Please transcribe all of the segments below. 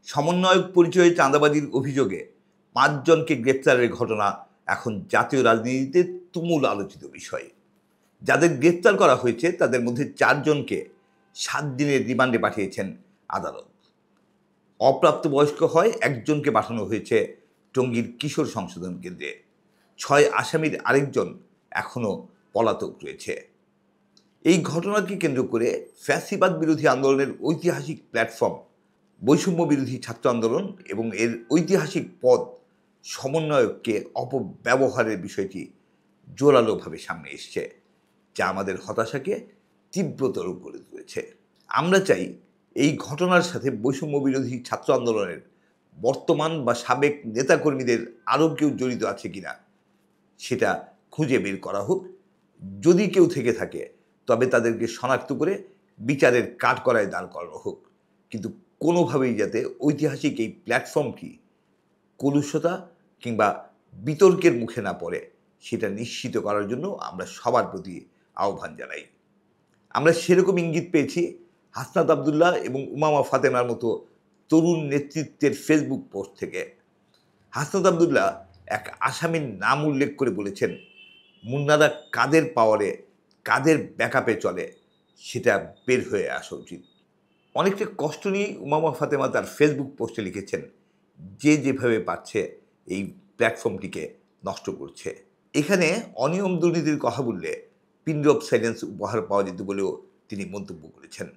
সমন্বয়ক পরিচয়ে চাঁদাবাজির অভিযোগে ৫ জনকে গ্রেপ্তারের ঘটনা এখন জাতীয় রাজনীতিতে তুমুল আলোচিত বিষয়। যাদের গ্রেপ্তার করা হয়েছে তাদের মধ্যে ৪ জনকে ৭ দিনের রিমান্ডে পাঠিয়েছেন আদালত। অপ্রাপ্তবয়স্ক হয় ১ জনকে পাঠানো হয়েছে টঙ্গীর কিশোর সংশোধন কেন্দ্রে। ৬ আসামির আরেকজন এখনও পলাতক রয়েছে। এই ঘটনাকে কেন্দ্র করে ফ্যাসিবাদ বিরোধী আন্দোলনের ঐতিহাসিক প্ল্যাটফর্ম বৈষম্য বিরোধী ছাত্র আন্দোলন এবং এর ঐতিহাসিক পদ সমন্বয়ককে অপব্যবহারের বিষয়টি জোরালোভাবে সামনে এসছে, যা আমাদের হতাশাকে তীব্রতর করে তুলেছে। আমরা চাই এই ঘটনার সাথে বৈষম্য বিরোধী ছাত্র আন্দোলনের বর্তমান বা সাবেক নেতাকর্মীদের আরও কেউ জড়িত আছে কিনা সেটা খুঁজে বের করা হোক। যদি কেউ থেকে থাকে তবে তাদেরকে শনাক্ত করে বিচারের কাঠগড়ায় দাঁড় করানো হোক। কিন্তু কোনোভাবেই যাতে ঐতিহাসিক এই প্ল্যাটফর্মটি কলুষতা কিংবা বিতর্কের মুখে না পড়ে সেটা নিশ্চিত করার জন্য আমরা সবার প্রতি আহ্বান জানাই। আমরা সেরকম ইঙ্গিত পেয়েছি হাসনাত আবদুল্লাহ এবং উমামা ফাতেমার মতো তরুণ নেতৃত্বের ফেসবুক পোস্ট থেকে। হাসনাত আবদুল্লাহ এক আসামির নাম উল্লেখ করে বলেছেন, মুন্নারা কাদের পাওয়ারে কাদের ব্যাকআপে চলে সেটা বের হয়ে আসা উচিত। অনেকটা কষ্ট নিয়ে উমামা ফাতেমা তার ফেসবুক পোস্টে লিখেছেন, যে যেভাবে পারছে এই প্ল্যাটফর্মটিকে নষ্ট করছে। এখানে অনিয়ম দুর্নীতির কথা বললে পিন ড্রপ সাইলেন্স উপহার পাওয়া যেত বলেও তিনি মন্তব্য করেছেন।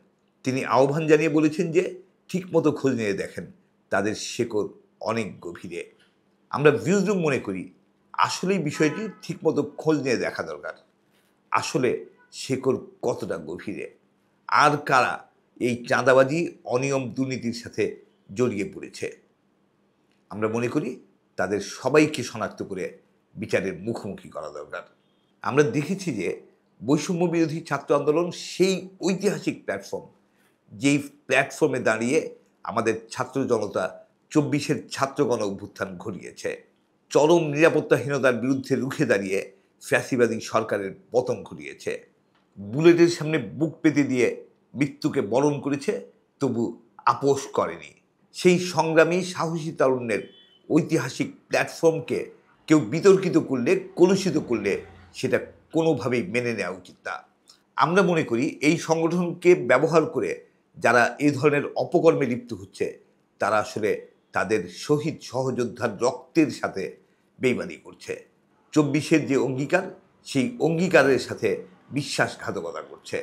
তিনি আহ্বান জানিয়ে বলেছেন যে ঠিকমতো খোঁজ নিয়ে দেখেন, তাদের শেকড় অনেক গভীরে। আমরা ভিউজরুম মনে করি আসলেই বিষয়টি ঠিকমতো খোঁজ নিয়ে দেখা দরকার। আসলে শেকড় কতটা গভীরে, আর কারা এই চাঁদাবাজি অনিয়ম দুর্নীতির সাথে জড়িয়ে পড়েছে। আমরা মনে করি তাদের সবাইকে শনাক্ত করে বিচারের মুখোমুখি করা দরকার। আমরা দেখেছি যে বৈষম্য বিরোধী ছাত্র আন্দোলন সেই ঐতিহাসিক প্ল্যাটফর্ম, যেই প্ল্যাটফর্মে দাঁড়িয়ে আমাদের ছাত্র জনতা ২৪-এর ছাত্রগণ অভ্যুত্থান ঘটিয়েছে। চরম নিরাপত্তাহীনতার বিরুদ্ধে রুখে দাঁড়িয়ে ফ্যাসিবাদী সরকারের পতন ঘটিয়েছে। বুলেটের সামনে বুক পেতে দিয়ে মৃত্যুকে বরণ করেছে, তবু আপোষ করেনি। সেই সংগ্রামী সাহসী তারুণ্যের ঐতিহাসিক প্ল্যাটফর্মকে কেউ বিতর্কিত করলে, কলুষিত করলে সেটা কোনোভাবেই মেনে নেওয়া উচিত না। আমরা মনে করি এই সংগঠনকে ব্যবহার করে যারা এই ধরনের অপকর্মে লিপ্ত হচ্ছে তারা আসলে তাদের শহীদ সহযোদ্ধার রক্তের সাথে বেইমানি করছে। ২৪-এর যে অঙ্গীকার, সেই অঙ্গীকারের সাথে বিশ্বাসঘাতকতা করছে।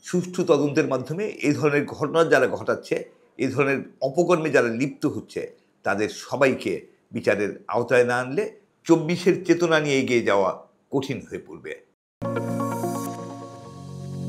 সুষ্ঠু তদন্তের মাধ্যমে এই ধরনের ঘটনা যারা ঘটাচ্ছে, এই ধরনের অপকর্মে যারা লিপ্ত হচ্ছে, তাদের সবাইকে বিচারের আওতায় না আনলে ২৪-এর চেতনা নিয়ে এগিয়ে যাওয়া কঠিন হয়ে পড়বে।